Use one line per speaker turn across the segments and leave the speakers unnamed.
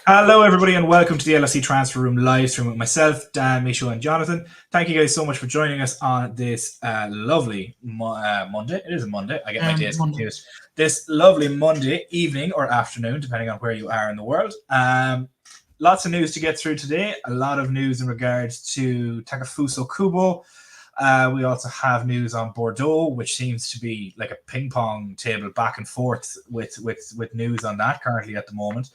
Hello, everybody, and welcome to the LFC Transfer Room live stream with myself, Dan, Micho, and Jonathan. Thank you guys so much for joining us on this lovely Monday. It is a Monday. I get my days confused. This lovely Monday evening or afternoon, depending on where you are in the world. Lots of news to get through today. A lot of news in regards to Takefusa Kubo. We also have news on Bordeaux, which seems to be like a ping pong table back and forth with news on that currently at the moment.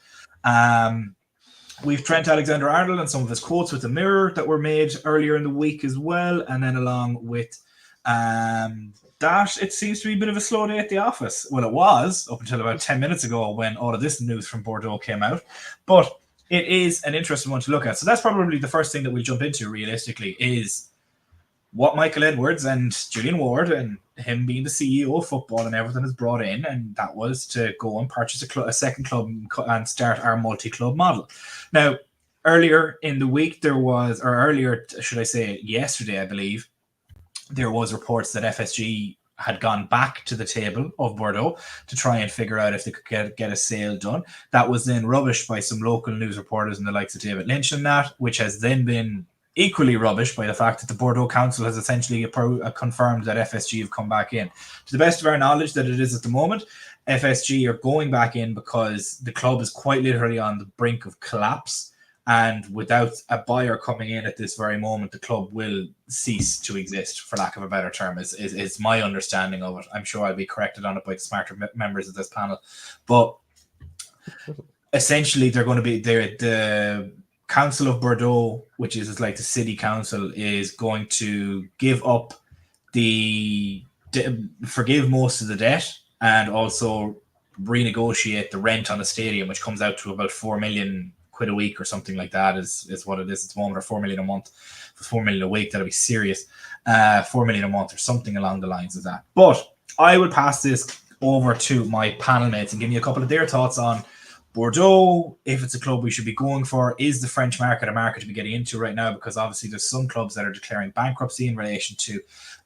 We've Trent Alexander-Arnold and some of his quotes with the Mirror that were made earlier in the week as well, and then along with that, it seems to be a bit of a slow day at the office. Well, it was up until about 10 minutes ago when all of this news from Bordeaux came out, but it is an interesting one to look at. So that's probably the first thing that we'll jump into realistically is what Michael Edwards and Julian Ward and him being the CEO of football and everything is brought in, and that was to go and purchase a second club and start our multi-club model. Now, earlier in the week yesterday, I believe, there was reports that FSG had gone back to the table of Bordeaux to try and figure out if they could get a sale done. That was then rubbished by some local news reporters and the likes of David Lynch and that, which has then been equally rubbish by the fact that the Bordeaux Council has essentially confirmed that FSG have come back in. To the best of our knowledge that it is at the moment, FSG are going back in because the club is quite literally on the brink of collapse, and without a buyer coming in at this very moment, the club will cease to exist, for lack of a better term, is my understanding of it. I'm sure I'll be corrected on it by the smarter members of this panel. But essentially, they're going to be the Council of Bordeaux, which is like the city council, is going to give up forgive most of the debt and also renegotiate the rent on the stadium, which comes out to about 4 million quid a week or something like that is what it is at the moment, or 4 million a month. For 4 million a week, that'll be serious. 4 million a month or something along the lines of that. But I will pass this over to my panel mates and give you a couple of their thoughts on Bordeaux, if it's a club we should be going for. Is the French market a market to be getting into right now? Because obviously there's some clubs that are declaring bankruptcy in relation to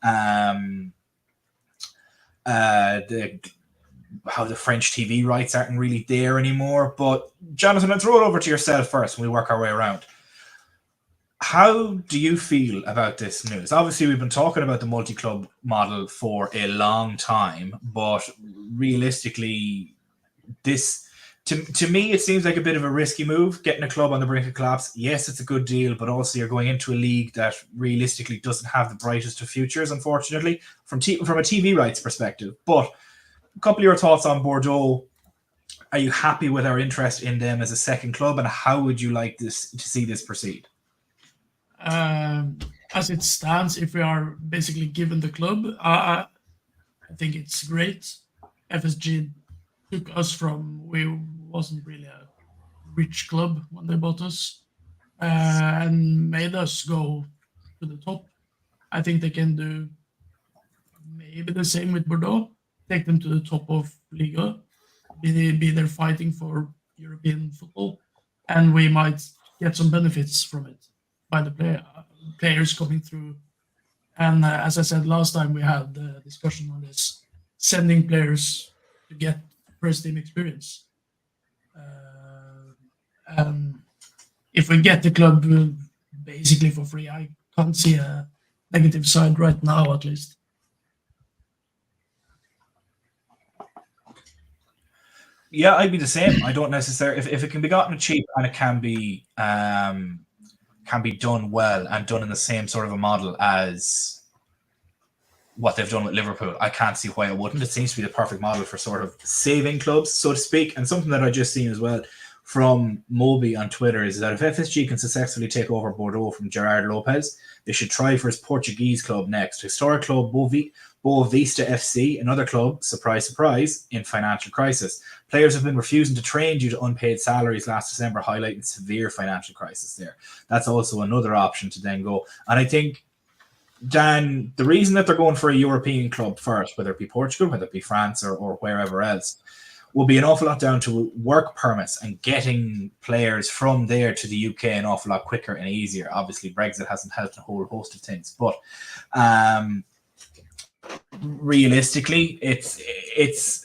how the French TV rights aren't really there anymore. But Jonathan, let's roll over to yourself first when we work our way around. How do you feel about this news? Obviously, we've been talking about the multi-club model for a long time, but realistically, this... To me, it seems like a bit of a risky move, getting a club on the brink of collapse. Yes, it's a good deal, but also you're going into a league that realistically doesn't have the brightest of futures, unfortunately, from a TV rights perspective. But a couple of your thoughts on Bordeaux. Are you happy with our interest in them as a second club, and how would you like to see this proceed?
As it stands, if we are basically given the club, I think it's great. FSG took us from... we wasn't really a rich club when they bought us, and made us go to the top. I think they can do maybe the same with Bordeaux, take them to the top of Ligue, be there fighting for European football, and we might get some benefits from it by the players coming through. And as I said last time, we had a discussion on this, sending players to get first team experience. If we get the club basically for free, I can't see a negative side right now, at least.
Yeah, I'd be the same. I don't necessarily... If it can be gotten cheap and it can be done well and done in the same sort of a model as what they've done with Liverpool, I can't see why it wouldn't. It seems to be the perfect model for sort of saving clubs, so to speak. And something that I just seen as well from Moby on Twitter is that if FSG can successfully take over Bordeaux from Gerard Lopez, they should try for his Portuguese club next. Historic club Boa Vista FC, another club, surprise, surprise, in financial crisis. Players have been refusing to train due to unpaid salaries last December, highlighting severe financial crisis there. That's also another option to then go. And I think, Dan, the reason that they're going for a European club first, whether it be Portugal, whether it be France or wherever else, will be an awful lot down to work permits and getting players from there to the UK an awful lot quicker and easier. Obviously, Brexit hasn't helped a whole host of things, but realistically, it's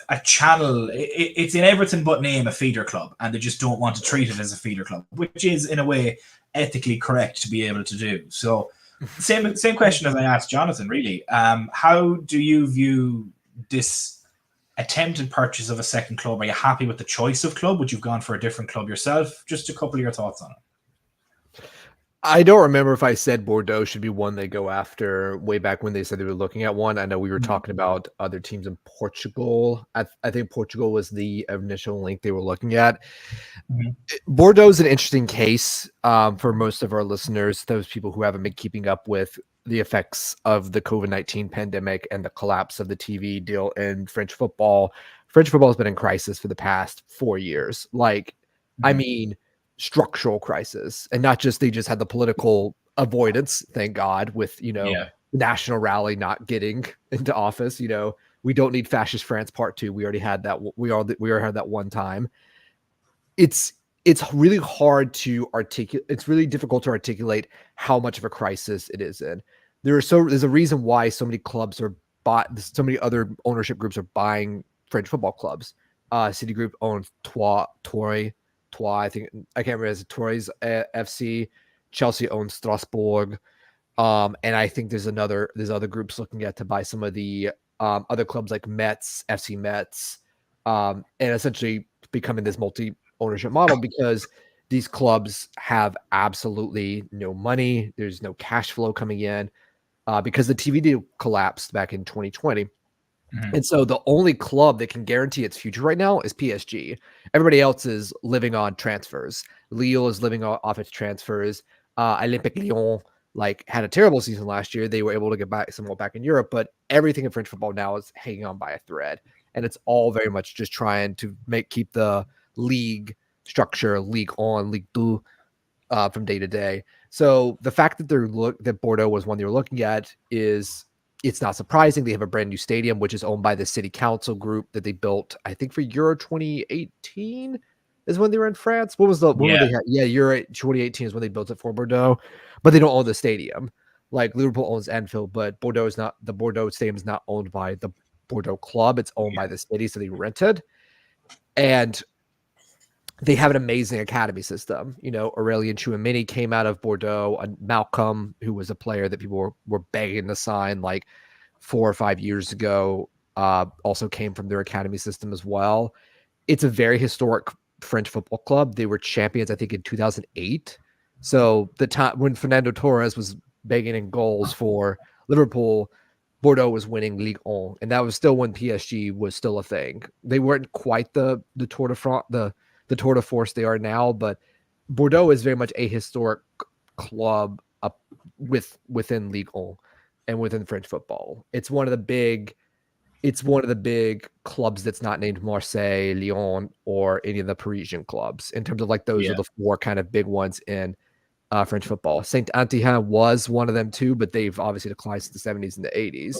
a channel. It's in everything but name a feeder club, and they just don't want to treat it as a feeder club, which is in a way ethically correct to be able to do. So, same question as I asked Jonathan. Really, how do you view this attempted purchase of a second club? Are you happy with the choice of club? Would you have gone for a different club yourself? Just a couple of your thoughts on it.
I don't remember if I said Bordeaux should be one they go after way back when they said they were looking at one. I know we were talking about other teams in Portugal. I think Portugal was the initial link they were looking at. Bordeaux is an interesting case for most of our listeners, those people who haven't been keeping up with the effects of the COVID-19 pandemic and the collapse of the TV deal in French football. French football has been in crisis for the past 4 years. I mean, structural crisis, and not just they just had the political avoidance, thank God, with the National Rally not getting into office. We don't need fascist France part 2. We already had that. We already had that one time. It's really hard to articulate. It's really difficult to articulate how much of a crisis it is in. There's a reason why so many clubs are bought. So many other ownership groups are buying French football clubs. Citigroup owns Troyes. I think I can't remember as Troyes FC. Chelsea owns Strasbourg, and I think there's other groups looking at to buy some of the other clubs like Metz, FC Metz, and essentially becoming this multi-ownership model because these clubs have absolutely no money. There's no cash flow coming in because the TV deal collapsed back in 2020. And so the only club that can guarantee its future right now is PSG. Everybody else is living on transfers. Lille is living off its transfers. Olympique Lyon had a terrible season last year. They were able to get back somewhat back in Europe, but everything in French football now is hanging on by a thread. And it's all very much just trying to keep the league structure, Ligue 1, Ligue 2 from day to day. So the fact that that Bordeaux was one they were looking at it's not surprising. They have a brand new stadium, which is owned by the city council group that they built, I think, for Euro 2018 is when they were in France. What was the when were they had? Yeah, Euro 2018 is when they built it for Bordeaux, but they don't own the stadium. Like Liverpool owns Anfield, but Bordeaux is not. The Bordeaux stadium is not owned by the Bordeaux club. It's owned by the city, so they rented. And they have an amazing academy system. Aurélien Tchouameni came out of Bordeaux. Malcolm, who was a player that people were begging to sign 4 or 5 years ago, also came from their academy system as well. It's a very historic French football club. They were champions, I think, in 2008. So the time when Fernando Torres was begging in goals for Liverpool, Bordeaux was winning Ligue 1, and that was still when PSG was still a thing. They weren't quite the Tour de France, the tour de force they are now, but Bordeaux is very much a historic club within Ligue 1 and within French football. It's one of the big clubs that's not named Marseille, Lyon, or any of the Parisian clubs in terms of those are the 4 kind of big ones in French football. Saint-Étienne was one of them too, but they've obviously declined since the 70s and the 80s.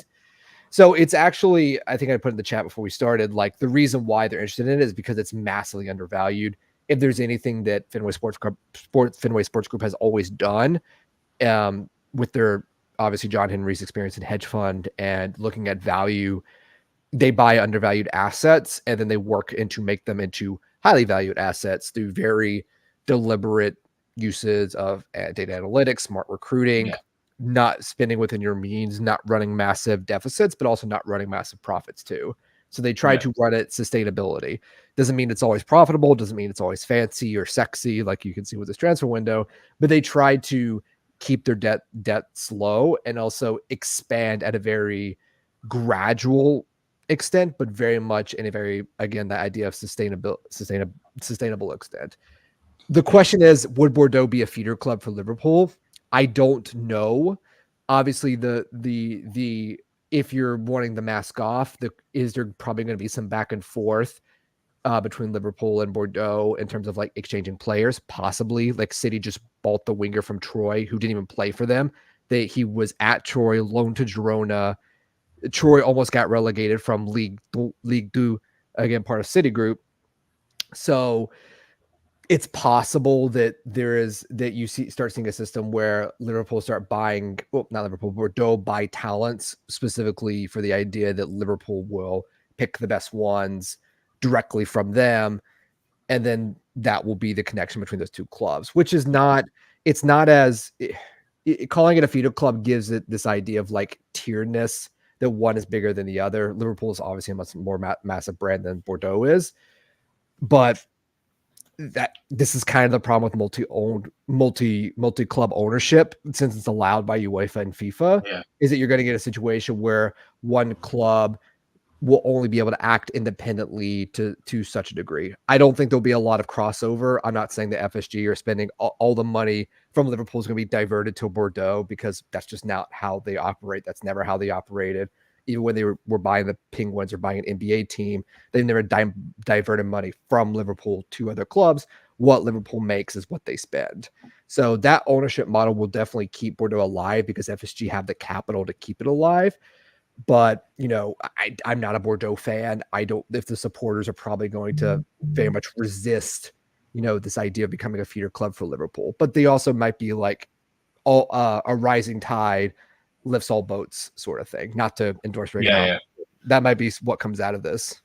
So it's actually, I think I put in the chat before we started, the reason why they're interested in it is because it's massively undervalued. If there's anything that Fenway Sports Group has always done with their, obviously, John Henry's experience in hedge fund and looking at value, they buy undervalued assets and then they work into make them into highly valued assets through very deliberate uses of data analytics, smart recruiting, not spending within your means, not running massive deficits, but also not running massive profits too. So they try to run it sustainability. Doesn't mean it's always profitable. Doesn't mean it's always fancy or sexy, like you can see with this transfer window, but they try to keep their debts low and also expand at a very gradual extent, but very much in a very, again, the idea of sustainable extent. The question is, would Bordeaux be a feeder club for Liverpool? I don't know. Obviously, the if you're wanting the mask off, is there probably going to be some back and forth between Liverpool and Bordeaux in terms of exchanging players? Possibly. City just bought the winger from Troy, who didn't even play for them. He was at Troy, loaned to Girona. Troy almost got relegated from Ligue 2, again, part of Citigroup. So it's possible that you start seeing a system where Liverpool start buying, well, not Liverpool, Bordeaux buy talents specifically for the idea that Liverpool will pick the best ones directly from them, and then that will be the connection between those two clubs, which is not, it's not as calling it a feeder club gives it this idea of like tieredness, that one is bigger than the other. Liverpool is obviously a much more massive brand than Bordeaux is, but that this is kind of the problem with multi-club ownership, since it's allowed by UEFA and FIFA, is that you're going to get a situation where one club will only be able to act independently to such a degree. I don't think there'll be a lot of crossover. I'm not saying that FSG are spending all the money from Liverpool is going to be diverted to Bordeaux, because that's just not how they operate. That's never how they operated. Even when they were buying the Penguins or buying an NBA team, they never diverted money from Liverpool to other clubs. What Liverpool makes is what they spend. So that ownership model will definitely keep Bordeaux alive, because FSG have the capital to keep it alive. But, you know, I'm not a Bordeaux fan. I don't, if the supporters are probably going to very much resist, you know, this idea of becoming a feeder club for Liverpool. But they also might be like a rising tide lifts all boats sort of thing. Not to endorse that might be what comes out of this.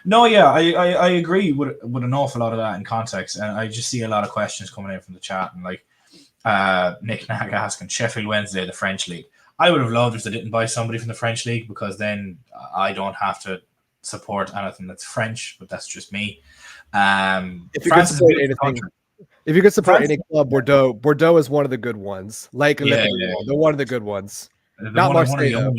No, yeah, I agree with an awful lot of that in context, and I just see a lot of questions coming in from the chat, and like Nick Nag asking Sheffield Wednesday, the French league. I would have loved if they didn't buy somebody from the French league, because then I don't have to support anything that's French, but that's just me.
If you could support any club, Bordeaux is one of the good ones. Like they're one of the good ones. Not Marseille, though.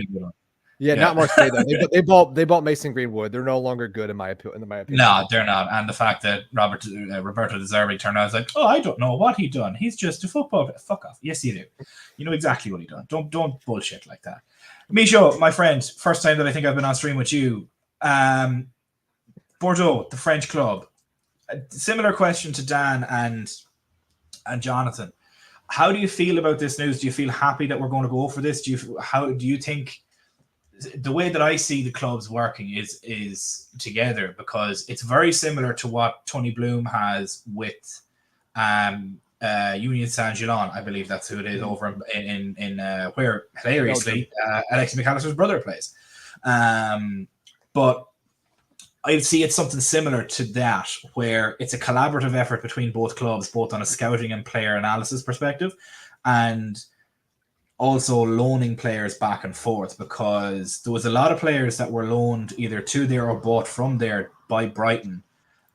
Not Marseille, though. They bought Mason Greenwood. They're no longer good in my opinion.
No, they're not. And the fact that Roberto De Zerbi turned out was like, I don't know what he done. He's just a football player. Fuck off. Yes, you do. You know exactly what he done. Don't bullshit like that. Micho, my friend, first time that I think I've been on stream with you. Bordeaux, the French club. A similar question to Dan and Jonathan. How do you feel about this news? Do you feel happy that we're going to go for this? How do you think? The way that I see the clubs working is together, because it's very similar to what Tony Bloom has with Union Saint-Gilloise. I believe that's who it is, over in where hilariously Alexis McAllister's brother plays. But I see it's something similar to that, where it's a collaborative effort between both clubs, both on a scouting and player analysis perspective, and also loaning players back and forth, because there was a lot of players that were loaned either to there or bought from there by Brighton.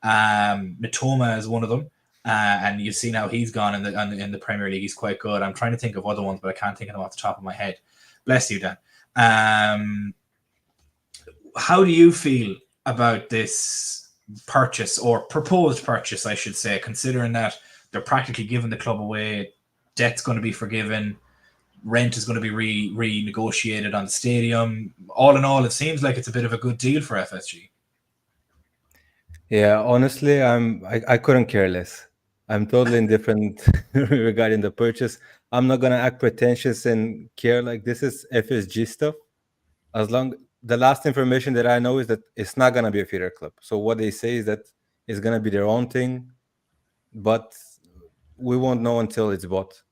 Mitoma is one of them, and you've seen how he's gone in the Premier League. He's quite good. I'm trying to think of other ones, but I can't think of them off the top of my head. Bless you, Dan. How do you feel about this purchase, or proposed purchase, I should say, considering that they're practically giving the club away, debt's going to be forgiven, rent is going to be renegotiated on the stadium. All in all, it seems like it's a bit of a good deal for FSG.
Yeah, honestly, I couldn't care less. I'm totally indifferent regarding the purchase. I'm not gonna act pretentious and care like this is FSG stuff. As long the last information that I know is that it's not gonna be a feeder club. So what they say is that it's gonna be their own thing, but we won't know until it's bought.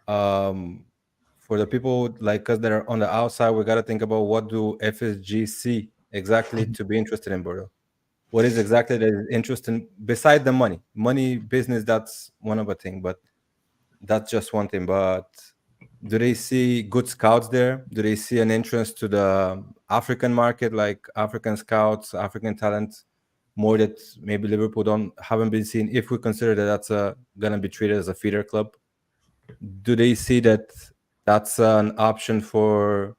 For the people like us that are on the outside, we gotta think about what do FSG see exactly to be interested in Bordeaux. What is exactly their interest in, beside the money business? That's one of the thing, but that's just one thing. But do they see good scouts there? Do they see an entrance to the African market, like African scouts, African talent, more that maybe Liverpool haven't been seen? If we consider that that's gonna be treated as a feeder club, do they see that that's an option for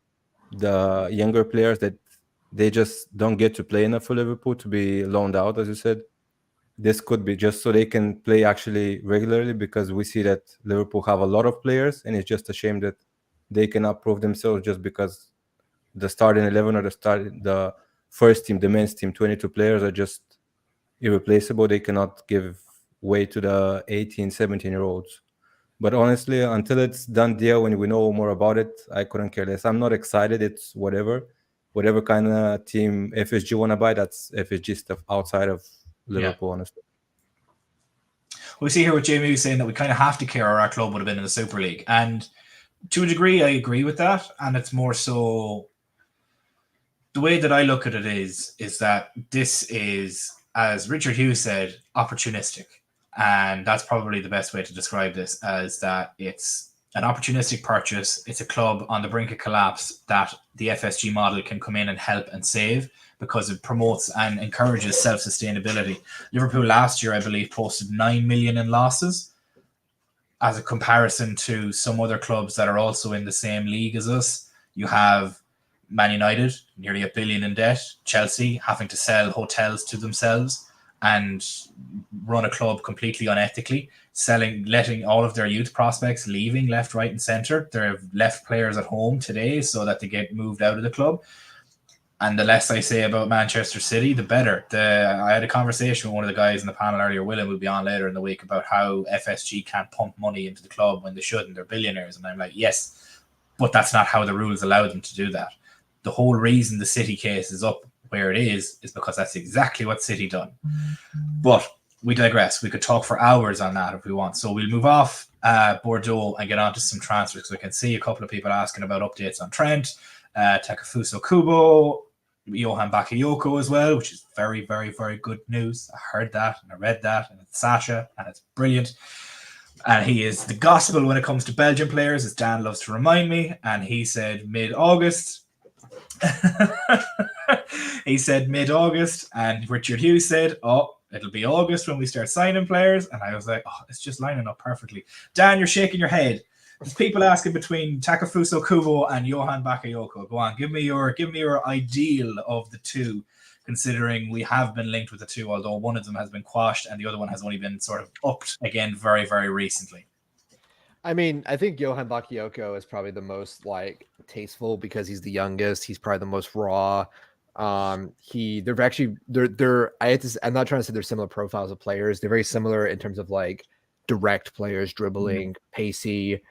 the younger players that they just don't get to play enough for Liverpool to be loaned out, as you said? This could be just so they can play actually regularly, because we see that Liverpool have a lot of players, and it's just a shame that they cannot prove themselves just because the starting 11 or the first team, the men's team, 22 players are just irreplaceable. They cannot give way to the 18, 17-year-olds. But honestly, until it's done deal, when we know more about it, I couldn't care less. I'm not excited. It's whatever kind of team FSG want to buy, that's FSG stuff outside of Liverpool, honestly.
we see here with Jamie saying that we kind of have to care, or our club would have been in the Super League. And to a degree, I agree with that. And it's more so the way that I look at it is that this is, as Richard Hughes said, opportunistic. And that's probably the best way to describe this, as that it's an opportunistic purchase. It's a club on the brink of collapse that the FSG model can come in and help and save, because it promotes and encourages self-sustainability. Liverpool last year, I believe, posted 9 million in losses as a comparison to some other clubs that are also in the same league as us. You have Man United, nearly $1 billion in debt. Chelsea having to sell hotels to themselves and run a club completely unethically, letting all of their youth prospects leaving left, right, and centre. They've left players at home today so that they get moved out of the club. And the less I say about Manchester City, the better. I had a conversation with one of the guys in the panel earlier, Willem, will be on later in the week, about how FSG can't pump money into the club when they shouldn't. They're billionaires. And I'm like, yes, but that's not how the rules allow them to do that. The whole reason the City case is up where it is because that's exactly what City done. But we digress. We could talk for hours on that if we want. So we'll move off Bordeaux and get on to some transfers. So we can see a couple of people asking about updates on Trent, Takefusa Kubo, Johan Bakayoko as well, which is very, very, very good news. I heard that and I read that, and it's Sasha, and it's brilliant. And he is the gospel when it comes to Belgian players, as Dan loves to remind me. And he said mid-August. He said mid-August, and Richard Hughes said, oh, it'll be August when we start signing players. And I was like, oh, it's just lining up perfectly. Dan, you're shaking your head. There's people asking between Takefusa Kubo and Johan Bakayoko. Go on, give me your ideal of the two, considering we have been linked with the two, although one of them has been quashed and the other one has only been sort of upped again very, very recently.
I mean, I think Johan Bakayoko is probably the most like tasteful because he's the youngest. He's probably the most raw. I'm not trying to say they're similar profiles of players. They're very similar in terms of like direct players, dribbling, pacey.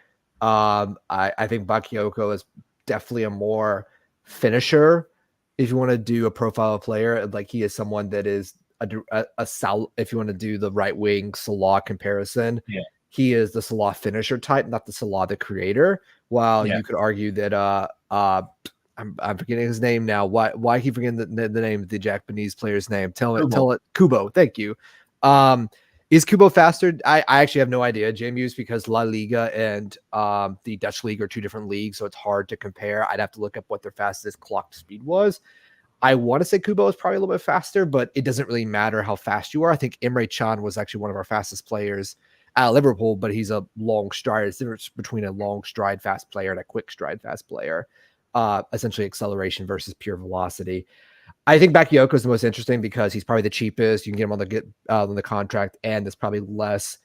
I think Bakayoko is definitely a more finisher. If you want to do a profile of player, like he is someone that is a Salah. If you want to do the right wing Salah comparison, he is the Salah finisher type, not the Salah the creator. While you could argue that I'm forgetting his name now. Why keep forgetting the name of the Japanese player's name? Tell it Kubo. Thank you. Is Kubo faster? I actually have no idea, JMU's, because La Liga and the Dutch league are two different leagues, so it's hard to compare. I'd have to look up what their fastest clocked speed was. I want to say Kubo is probably a little bit faster, but it doesn't really matter how fast you are. I think Emre Can was actually one of our fastest players at Liverpool, but he's a long stride. It's the difference between a long stride fast player and a quick stride fast player. Essentially acceleration versus pure velocity. I think Bakayoko is the most interesting because he's probably the cheapest. You can get him on the contract, and there's probably less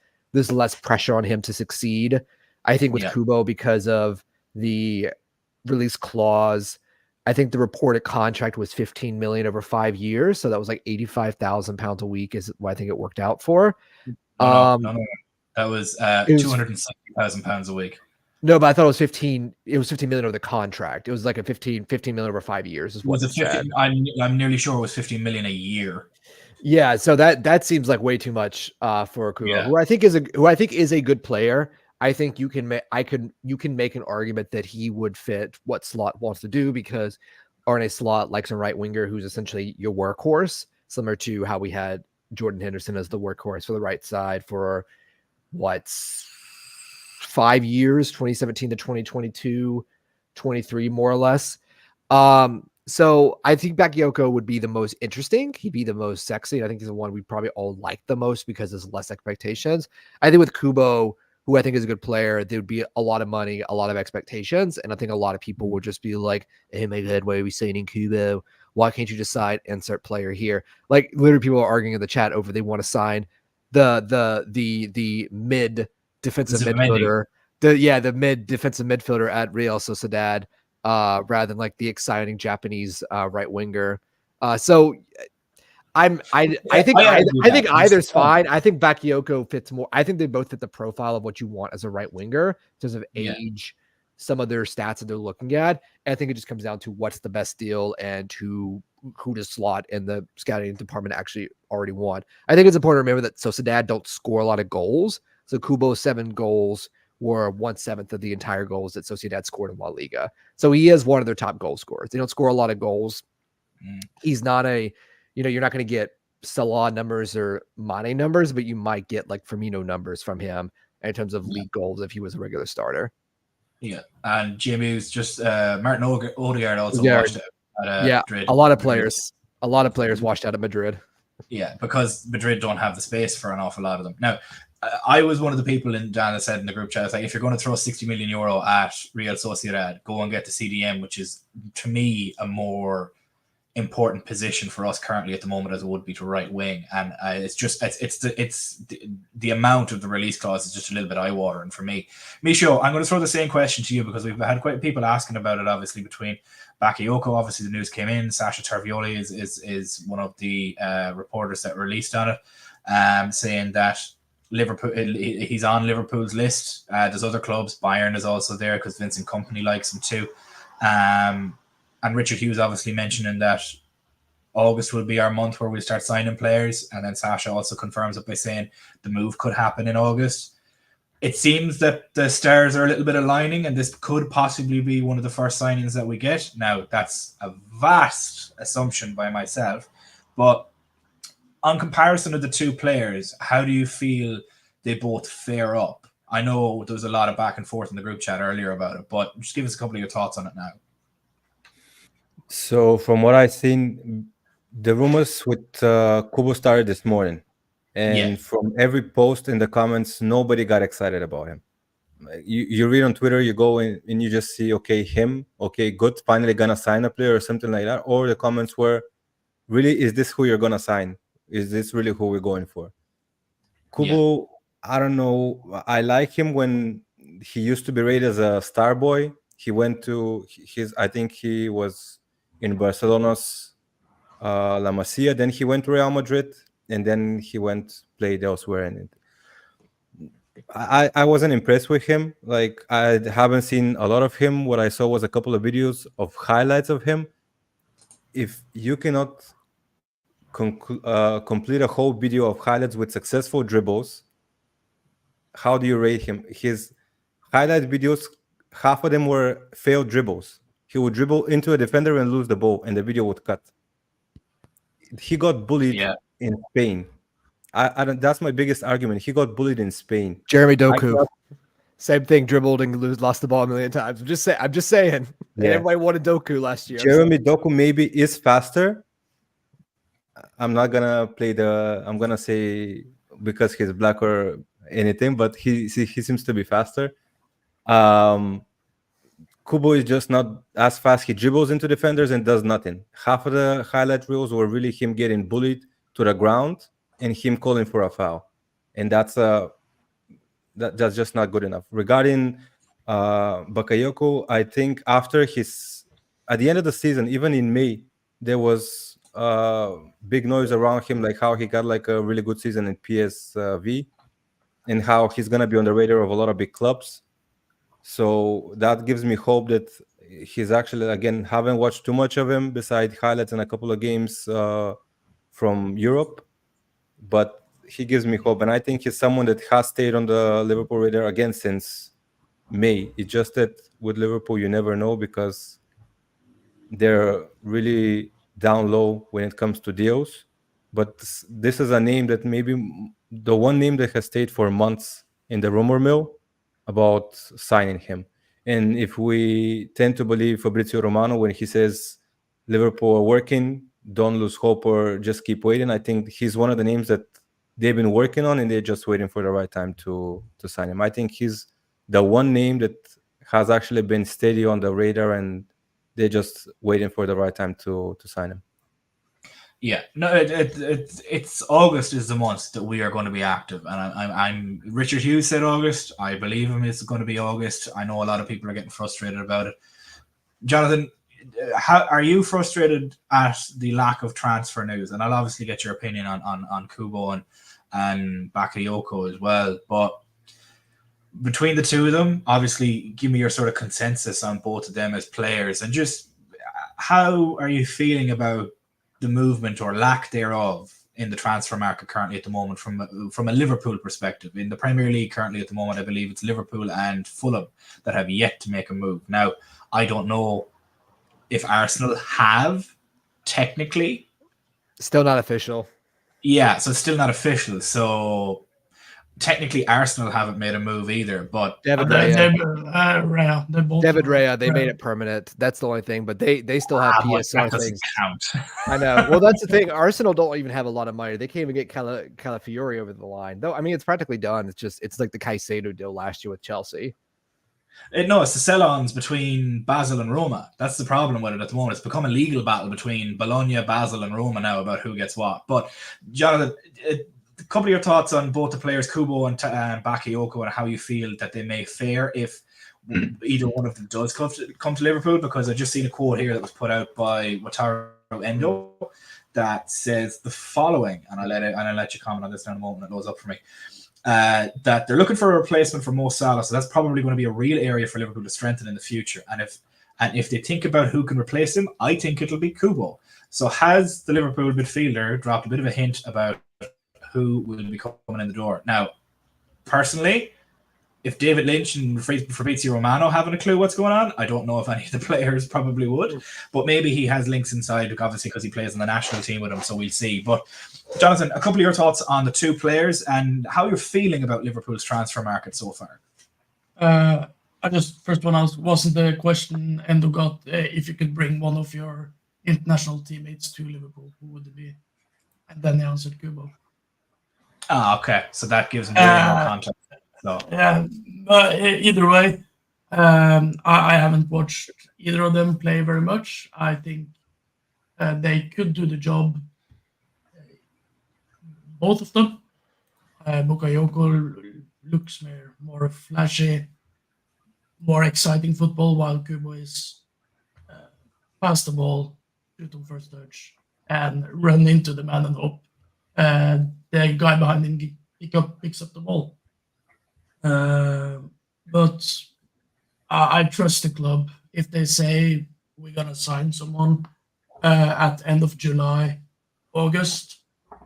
pressure on him to succeed. I think with Kubo, because of the release clause, I think the reported contract was 15 million over 5 years, so that was like 85,000 pounds a week is what I think it worked out for.
No. That was 260,000 pounds a week.
No, but I thought it was 15. It was 15 million over the contract. It was like a 15 million over 5 years. Is what it said.
I'm nearly sure it was 15 million a year.
Yeah, so that seems like way too much for Kubo, who I think is a good player. I think you can make an argument that he would fit what Slot wants to do, because Arne Slot likes a right winger who's essentially your workhorse, similar to how we had Jordan Henderson as the workhorse for the right side for 5 years, 2017 to 2022, 23 more or less. So I think Bakayoko would be the most interesting. He'd be the most sexy. I think he's the one we probably all like the most because there's less expectations. I think with Kubo, who I think is a good player, there would be a lot of money, a lot of expectations. And I think a lot of people would just be like, hey, my God, why are we signing Kubo? Why can't you decide insert player here? Like literally people are arguing in the chat over they want to sign the mid defensive midfielder. The mid defensive midfielder at Real Sociedad, rather than like the exciting Japanese right winger. So I think either's fine. I think Bakayoko fits more. I think they both fit the profile of what you want as a right winger in terms of age, some of their stats that they're looking at. And I think it just comes down to what's the best deal and who does slot in the scouting department actually already want. I think it's important to remember that Sociedad don't score a lot of goals. So Kubo's 7 goals were 1/7 of the entire goals that Sociedad scored in La Liga. So he is one of their top goal scorers. They don't score a lot of goals. He's not you're not going to get Salah numbers or Mane numbers, but you might get like Firmino numbers from him in terms of league goals if he was a regular starter.
Yeah, and Jimmy's just Martin Odegaard also
Odegaard.
washed out at Madrid.
A lot of players washed out of Madrid.
Yeah, because Madrid don't have the space for an awful lot of them. Now, I was one of the people in Dan that said in the group chat, like, if you're going to throw 60 million euro at Real Sociedad, go and get the CDM, which is to me a more important position for us currently at the moment as it would be to right wing, and it's the amount of the release clause is just a little bit eye-watering for me. Micho, I'm going to throw the same question to you because we've had quite people asking about it. Obviously, between Bakayoko, obviously the news came in. Sasha Tarvioli is one of the reporters that released on it, saying that Liverpool, he's on Liverpool's list. There's other clubs. Bayern is also there because Vincent Kompany likes him too. And Richard Hughes obviously mentioning that August will be our month where we'll start signing players. And then Sasha also confirms it by saying the move could happen in August. It seems that the stars are a little bit aligning, and this could possibly be one of the first signings that we get. Now, that's a vast assumption by myself. But on comparison of the two players, how do you feel they both fare up? I know there was a lot of back and forth in the group chat earlier about it, but just give us a couple of your thoughts on it now.
So from what I've seen, the rumors with Kubo started this morning. And from every post in the comments, nobody got excited about him. You read on Twitter, you go in and you just see, okay, good, finally gonna sign a player or something like that. Or the comments were, really, is this who you're gonna sign? Is this really who we're going for? Kubo, I don't know. I like him when he used to be rated as a star boy. He went to I think he was in Barcelona's La Masia. Then he went to Real Madrid, and then he played elsewhere. And I wasn't impressed with him. Like, I haven't seen a lot of him. What I saw was a couple of videos of highlights of him. If you cannot complete a whole video of highlights with successful dribbles, how do you rate him? His highlight videos, half of them were failed dribbles. He would dribble into a defender and lose the ball, and the video would cut. He got bullied in Spain. I don't. That's my biggest argument. He got bullied in Spain.
Jeremy Doku, same thing, dribbled and lost the ball a million times. I'm just saying. Yeah. Everybody wanted Doku last year.
Jeremy Doku maybe is faster. I'm not gonna I'm gonna say because he's black or anything, but he seems to be faster. Kubo is just not as fast. He dribbles into defenders and does nothing. Half of the highlight reels were really him getting bullied to the ground and him calling for a foul, and that's just not good enough. Regarding Bakayoko, I think at the end of the season, even in May, there was big noise around him, like how he got like a really good season in PSV, and how he's gonna be on the radar of a lot of big clubs. So that gives me hope that he's actually, again, haven't watched too much of him besides highlights and a couple of games from Europe, but he gives me hope. And I think he's someone that has stayed on the Liverpool radar again since May. It's just that with Liverpool, you never know because they're really down low when it comes to deals. But this is a name that maybe the one name that has stayed for months in the rumor mill about signing him. And if we tend to believe Fabrizio Romano when he says Liverpool are working, don't lose hope or just keep waiting, I think he's one of the names that they've been working on and they're just waiting for the right time to sign him. I think he's the one name that has actually been steady on the radar and they're just waiting for the right time to sign him.
Yeah, no, it's August is the month that we are going to be active, and I'm Richard Hughes said August. I believe him. It's going to be August. I know a lot of people are getting frustrated about it. Jonathan, how are you frustrated at the lack of transfer news? And I'll obviously get your opinion on Kubo and Bakayoko as well. But between the two of them, obviously, give me your sort of consensus on both of them as players, and just how are you feeling about the movement or lack thereof in the transfer market currently at the moment from a Liverpool perspective? In the Premier League currently at the moment, I believe it's Liverpool and Fulham that have yet to make a move. Now, I don't know if Arsenal have technically.
Still not official.
Yeah, so it's still not official. So technically Arsenal haven't made a move either, but
David
They
Raya.
both
David
are
Raya, they made
Raya.
it permanent. That's the only thing, but they still have
but
PSR
that doesn't
things.
count.
I know. Well, that's the thing. Arsenal don't even have a lot of money. They can't even get Calafiori over the line. Though, I mean, it's practically done. It's like the Caicedo deal last year with Chelsea.
No, it's the sell-ons between Basel and Roma. That's the problem with it at the moment. It's become a legal battle between Bologna, Basel, and Roma now about who gets what. But Jonathan, a couple of your thoughts on both the players, Kubo and Bakayoko, and how you feel that they may fare if either one of them does come to Liverpool. Because I just seen a quote here that was put out by Wataru Endo that says the following, and I'll let you comment on this in a moment. It goes up for me. That they're looking for a replacement for Mo Salah, so that's probably going to be a real area for Liverpool to strengthen in the future. And if they think about who can replace him, I think it'll be Kubo. So has the Liverpool midfielder dropped a bit of a hint about who will be coming in the door? Now, personally, if David Lynch and Fabrizio Romano haven't a clue what's going on, I don't know if any of the players probably would. But maybe he has links inside, obviously, because he plays on the national team with him, so we'll see. But Jonathan, a couple of your thoughts on the two players and how you're feeling about Liverpool's transfer market so far.
I just first one out wasn't the question Endo got if you could bring one of your international teammates to Liverpool, who would it be? And then they answered Kubo.
Okay, so that gives me more context. So
yeah, but either way, I haven't watched either of them play very much. I think they could do the job. Both of them. Bakayoko looks more flashy, more exciting football, while Kubo is pass the ball, shoot on first touch, and run into the man and hope the guy behind him picks up the ball. But I trust the club. If they say we're gonna sign someone at end of July, August,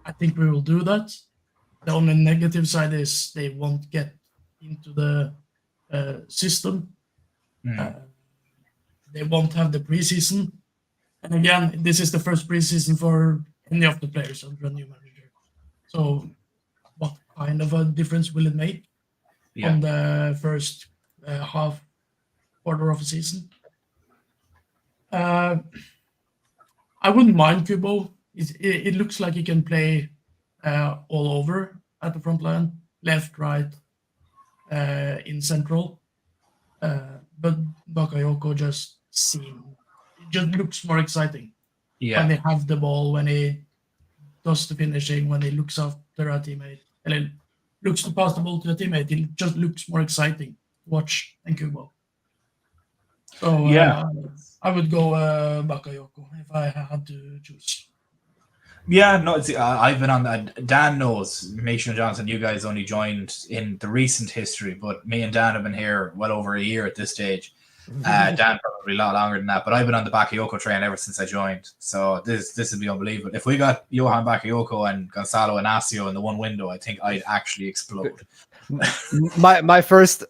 I think we will do that. The only negative side is they won't get into the system. They won't have the preseason. And again, this is the first preseason quarter any of the players under a new manager. So what kind of a difference will it make on the first half quarter of a season? I wouldn't mind Kubo. It looks like he can play all over at the front line, left, right, in central. But Bakayoko just looks more exciting when they have the ball, when he does the finishing, when he looks after a teammate, and then looks to pass the ball to a teammate. It just looks more exciting to watch than Kubo. So I would go Bakayoko if I had to choose.
Yeah, no, I've been on that. Dan knows, Mason and Johnson, you guys only joined in the recent history, but me and Dan have been here well over a year at this stage. Dan probably a lot longer than that, but I've been on the Bakayoko train ever since I joined. So this would be unbelievable. If we got Johan Bakayoko and Gonzalo Inacio in the one window, I think I'd actually explode.
my first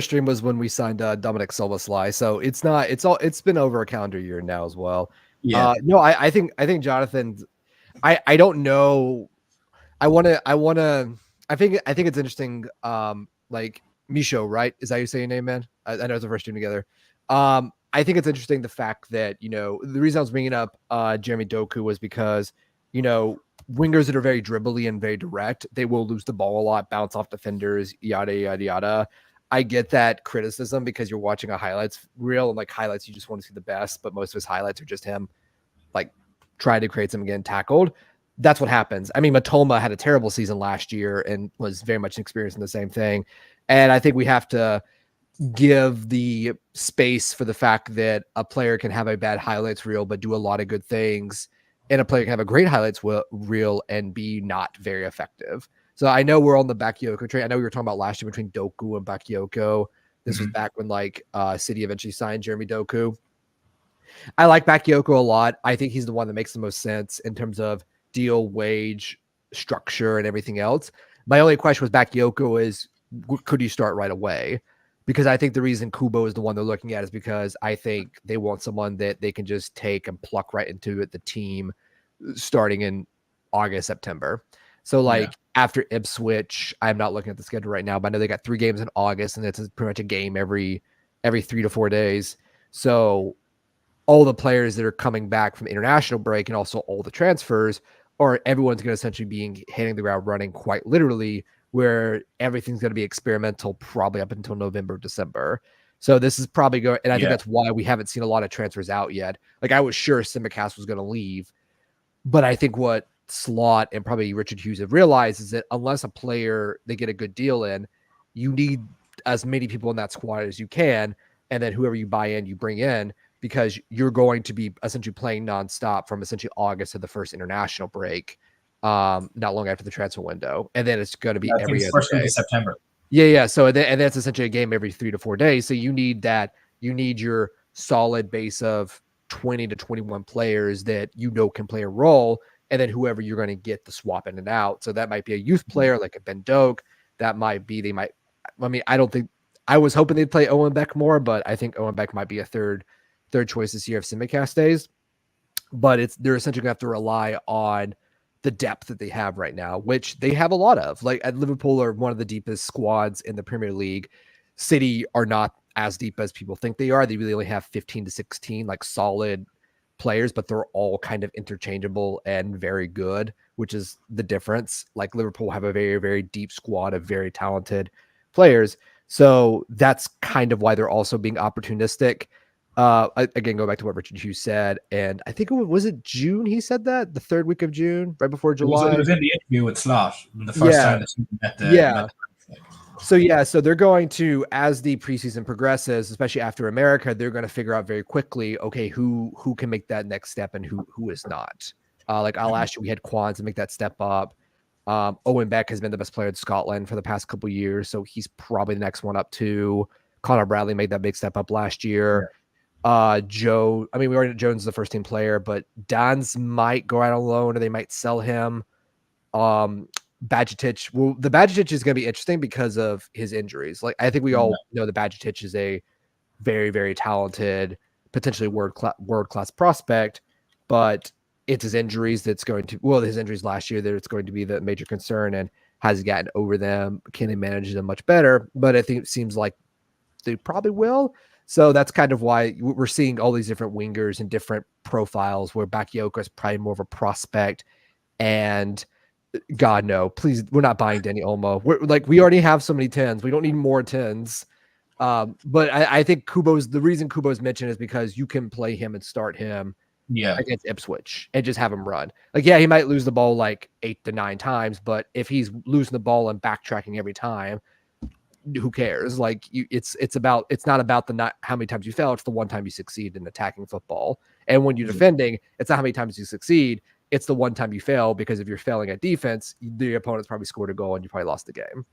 stream was when we signed Dominic Soboslai. So it's been over a calendar year now as well.
Yeah.
No, I think Jonathan, I don't know. I think it's interesting. Like Misho, right? Is that how you say your name, man? I know it's the first stream together. I think it's interesting the fact that, the reason I was bringing up Jeremy Doku was because, wingers that are very dribbly and very direct, they will lose the ball a lot, bounce off defenders, yada, yada, yada. I get that criticism because you're watching a highlights reel, and like highlights, you just want to see the best, but most of his highlights are just him like trying to create something getting tackled. That's what happens. I mean, Matoma had a terrible season last year and was very much experiencing the same thing. And I think we have to give the space for the fact that a player can have a bad highlights reel, but do a lot of good things. And a player can have a great highlights reel and be not very effective. So I know we're on the Bakayoko train. I know we were talking about last year between Doku and Bakayoko. This was back when like City eventually signed Jeremy Doku. I like Bakayoko a lot. I think he's the one that makes the most sense in terms of deal, wage, structure, and everything else. My only question with Bakayoko is, could you start right away? Because I think the reason Kubo is the one they're looking at is because I think they want someone that they can just take and pluck right into the team starting in August, September. So like after Ipswich, I'm not looking at the schedule right now, but I know they got 3 games in August, and it's pretty much a game every 3 to 4 days. So all the players that are coming back from international break and also all the transfers, or everyone's going to essentially be hitting the ground running quite literally, where everything's going to be experimental probably up until November, December. So this is probably going, and I think that's why we haven't seen a lot of transfers out yet. Like I was sure Simicast was going to leave, but I think what Slot and probably Richard Hughes have realized is that unless a player they get a good deal in, you need as many people in that squad as you can, and then whoever you buy in, you bring in, because you're going to be essentially playing nonstop from essentially August to the first international break, not long after the transfer window, and then it's going to be every other
first week
day.
of September.
Yeah. So and that's essentially a game every 3 to 4 days. So you need that. You need your solid base of 20 to 21 players that can play a role, and then whoever you're going to get to swap in and out. So that might be a youth player like a Ben Doak. That might be I don't think I was hoping they'd play Owen Beck more, but I think Owen Beck might be a third choice this year if Simicast stays. But they're essentially going to have to rely on the depth that they have right now, which they have a lot of. Like at Liverpool are one of the deepest squads in the Premier League. City are not as deep as people think they are. They really only have 15 to 16 like solid players, but they're all kind of interchangeable and very good, which is the difference. Like Liverpool have a very, very deep squad of very talented players. So that's kind of why they're also being opportunistic. Again, go back to what Richard Hughes said, and I think was it June he said that, the 3rd week of June, right before July.
It was in the interview with Slot the first time that he met the
So they're going to, as the preseason progresses, especially after America, they're going to figure out very quickly, okay, who can make that next step and who is not. Like last year we had Quans to make that step up. Owen Beck has been the best player in Scotland for the past couple of years, so he's probably the next one up too. Connor Bradley made that big step up last year. Joe, we already know Jones is the first team player, but Dans might go out on loan or they might sell him. Badgetic, the Badgetic is going to be interesting because of his injuries. Like I think we all know the Badgetic is a very, very talented, potentially world-class prospect, but it's his injuries his injuries last year that it's going to be the major concern, and has he gotten over them? Can they manage them much better? But I think it seems like they probably will. So that's kind of why we're seeing all these different wingers and different profiles, where Bakayoko is probably more of a prospect. And God, no, please, we're not buying Danny Olmo. We already have so many 10s. We don't need more 10s. But I think the reason Kubo's mentioned is because you can play him and start him against Ipswich and just have him run. Like, yeah, he might lose the ball like 8 to 9 times, but if he's losing the ball and backtracking every time, who cares? Like it's not about how many times you fail, it's the one time you succeed in attacking football. And when you're defending, it's not how many times you succeed, it's the one time you fail, because if you're failing at defense, the opponent's probably scored a goal and you probably lost the game.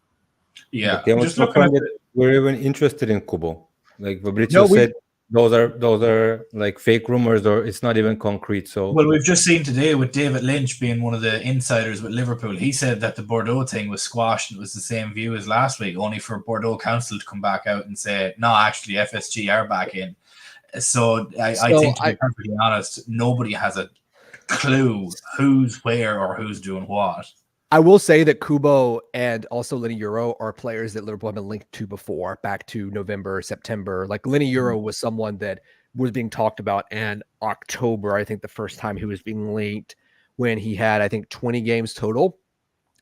Just looking at we're even interested in Kubo. Like Fabrizio said, those are like fake rumors, or it's not even concrete. So
we've just seen today with David Lynch being one of the insiders with Liverpool, he said that the Bordeaux thing was squashed and it was the same view as last week, only for Bordeaux Council to come back out and say, no, actually FSG are back in. So I think, to be perfectly honest, nobody has a clue who's where or who's doing what.
I will say that Kubo and also Lenny Euro are players that Liverpool have been linked to before, back to November, September. Like Lenny Euro was someone that was being talked about in October, I think the first time he was being linked, when he had, I think, 20 games total.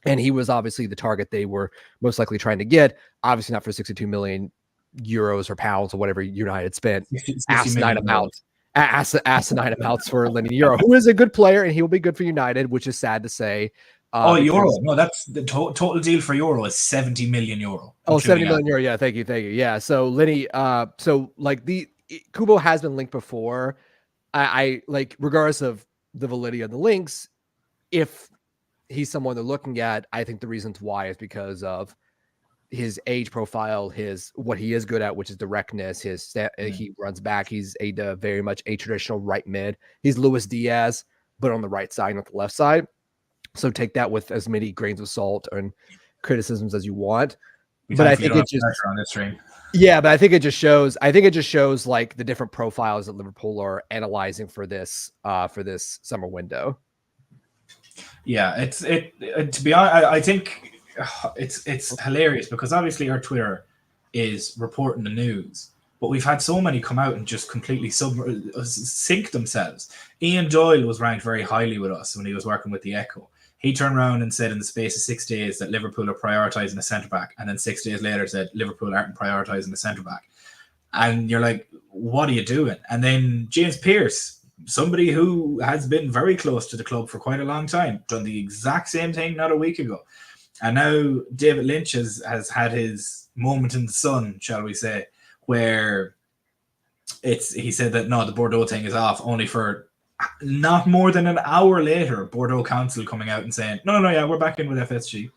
And he was obviously the target they were most likely trying to get. Obviously not for 62 million euros or pounds or whatever United spent. Asinine amounts for Lenny Euro, who is a good player, and he will be good for United, which is sad to say.
Euro. No, that's the total deal for Euro is 70 million euro.
Oh, 70 million euro. Yeah, thank you. Yeah. So Lenny, Kubo has been linked before. I like, regardless of the validity of the links, if he's someone they're looking at. I think the reasons why is because of his age profile, his what he is good at, which is directness. He runs back. He's very much a traditional right mid. He's Luis Diaz, but on the right side, not the left side. So take that with as many grains of salt and criticisms as you want. But I think it just
on this stream.
Yeah, but I think it just shows. I think it just shows like the different profiles that Liverpool are analyzing for this summer window.
Yeah, to be honest, I think it's hilarious because obviously our Twitter is reporting the news, but we've had so many come out and just completely sink themselves. Ian Doyle was ranked very highly with us when he was working with the Echo. He turned around and said in the space of 6 days that Liverpool are prioritising a centre-back, and then 6 days later said Liverpool aren't prioritising a centre-back. And you're like, what are you doing? And then James Pearce, somebody who has been very close to the club for quite a long time, done the exact same thing not a week ago. And now David Lynch has had his moment in the sun, shall we say, where he said that, no, the Bordeaux thing is off, only for not more than an hour later, Bordeaux Council coming out and saying, no, yeah, we're back in with FSG.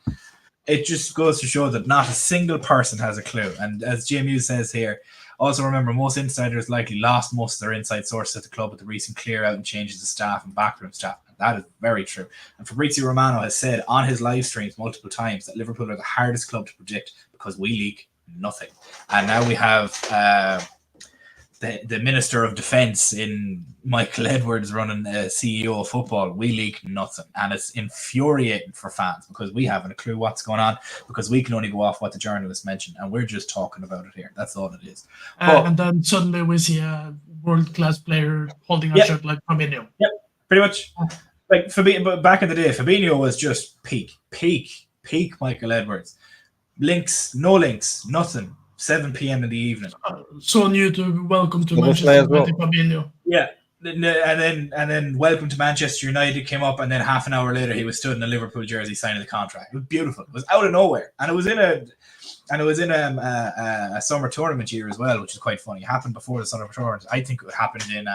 It just goes to show that not a single person has a clue. And as JMU says here, also remember, most insiders likely lost most of their inside sources at the club with the recent clear out and changes of staff and backroom staff. And that is very true. And Fabrizio Romano has said on his live streams multiple times that Liverpool are the hardest club to predict because we leak nothing. And now we have the Minister of Defence in Michael Edwards running CEO of football. We leak nothing. And it's infuriating for fans because we haven't a clue what's going on, because we can only go off what the journalists mention and we're just talking about it here. That's all it is.
And then suddenly we see a world-class player holding a shirt like Fabinho.
Yep, pretty much. Like Fabinho, but back in the day, Fabinho was just peak Michael Edwards. No links, nothing. 7 p.m. in the evening.
So new to welcome to Manchester United, Fabinho.
Yeah, and then welcome to Manchester United came up, and then half an hour later he was stood in a Liverpool jersey signing the contract. It was beautiful. It was out of nowhere, and it was in a summer tournament year as well, which is quite funny. It happened before the summer tournament. I think it happened in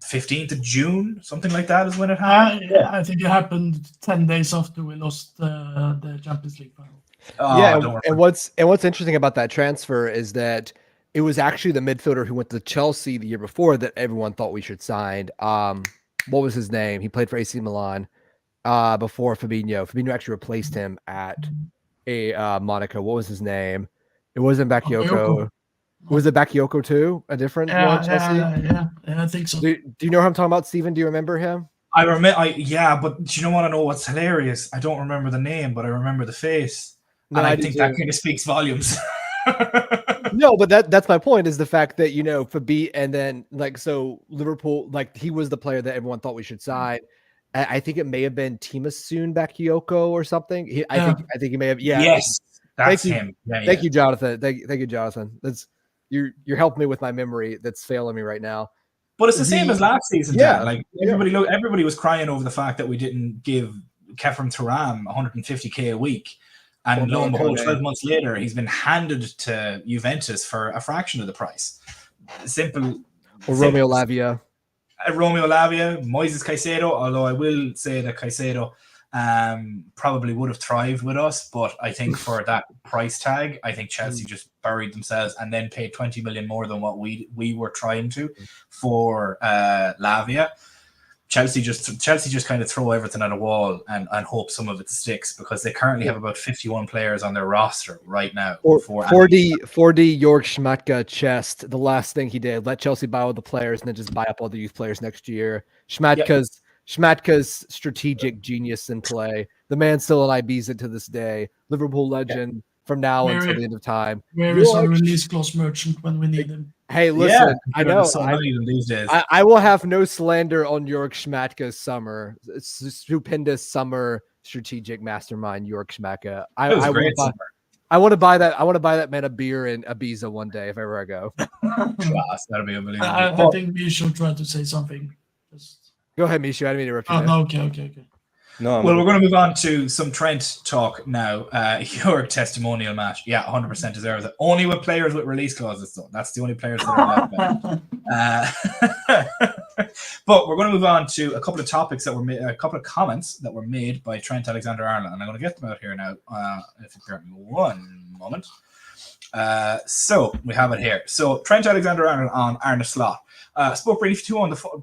15th of June, something like that is when it happened.
I think it happened 10 days after we lost the Champions League final.
And what's interesting about that transfer is that it was actually the midfielder who went to Chelsea the year before that everyone thought we should sign. What was his name? He played for AC Milan before Fabinho. Fabinho actually replaced him at Monaco. What was his name? It wasn't Bakayoko. Was it Bakayoko too? A different one? Chelsea?
Yeah, I think so.
Do you know who I'm talking about, Steven? Do you remember him?
I remember. But do you know what? I know what's hilarious? I don't remember the name, but I remember the face. No, and I think that kind of speaks volumes.
No, but that's my point, is the fact that, Fabi, and then so Liverpool, he was the player that everyone thought we should sign. I think it may have been Timasoon Bakayoko or something. I think he may have. Yeah.
Yes, that's him.
Thank you, Jonathan. Thank you, Jonathan. That's you're helping me with my memory that's failing me right now.
But it's the same as last season. Yeah, everybody was crying over the fact that we didn't give Kefren Thuram 150k a week. And lo and behold, 12 months later, he's been handed to Juventus for a fraction of the price.
Romeo Lavia,
Moises Caicedo, although I will say that Caicedo probably would have thrived with us, but I think for that price tag, I think Chelsea just buried themselves and then paid 20 million more than what we were trying to for Lavia. Chelsea just kind of throw everything at a wall and hope some of it sticks, because they currently have about 51 players on their roster right now.
40 Jörg Schmatka chest. The last thing he did, let Chelsea buy all the players and then just buy up all the youth players next year. Schmatka's strategic genius in play. The man still in Ibiza to this day. Liverpool legend from now until the end of time.
Where is our release clause merchant when we need him?
Hey, listen, I know.
These days.
I will have no slander on Jörg Schmatka's summer. It's a stupendous summer strategic mastermind, Jörg Schmatka. I want to buy that. I want to buy that man a beer in Ibiza one day if ever I go.
Class, that'll be unbelievable.
I think we should try to say something.
Go ahead, Mishu. I didn't mean to interrupt you.
Oh, no, okay.
No,
we're going to move on to some Trent talk now. Your testimonial match. Yeah, 100% deserves it. Only with players with release clauses, though. That's the only players that are left. But we're going to move on to a couple of topics that were made, a couple of comments that were made by Trent Alexander-Arnold, and I'm going to get them out here now. If you bear me one moment. So we have it here. So Trent Alexander-Arnold on Arne Slot. Spoke briefly to him on the phone.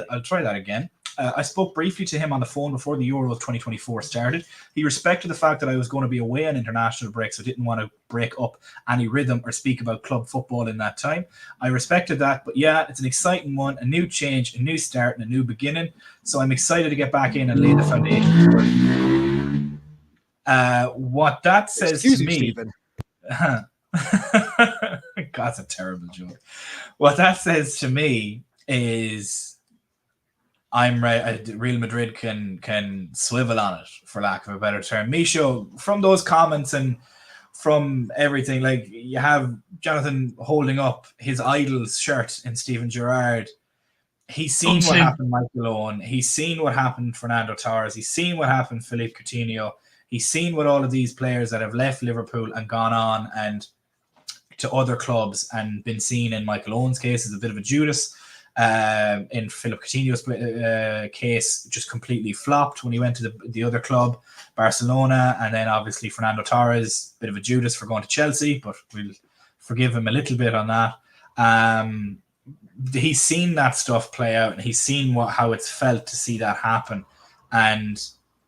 I'll try that again. I spoke briefly to him on the phone before the Euro 2024 started. He respected the fact that I was going to be away on international break, so didn't want to break up any rhythm or speak about club football in that time. I respected that, but yeah, it's an exciting one, a new change, a new start, and a new beginning. So I'm excited to get back in and lay the foundation. What that says to me... That's a terrible joke. What that says to me is I'm right. Real Madrid can swivel on it, for lack of a better term. Misho, from those comments and from everything, like you have Jonathan holding up his idol's shirt in Steven Gerrard. He's seen what happened, Michael Owen. He's seen what happened, Fernando Torres. He's seen what happened, Philippe Coutinho. He's seen what all of these players that have left Liverpool and gone on and to other clubs and been seen in Michael Owen's case as a bit of a Judas. In Philippe Coutinho's case, just completely flopped when he went to the other club, Barcelona, and then obviously Fernando Torres, bit of a Judas for going to Chelsea, but we'll forgive him a little bit on that. He's seen that stuff play out, and he's seen how it's felt to see that happen. And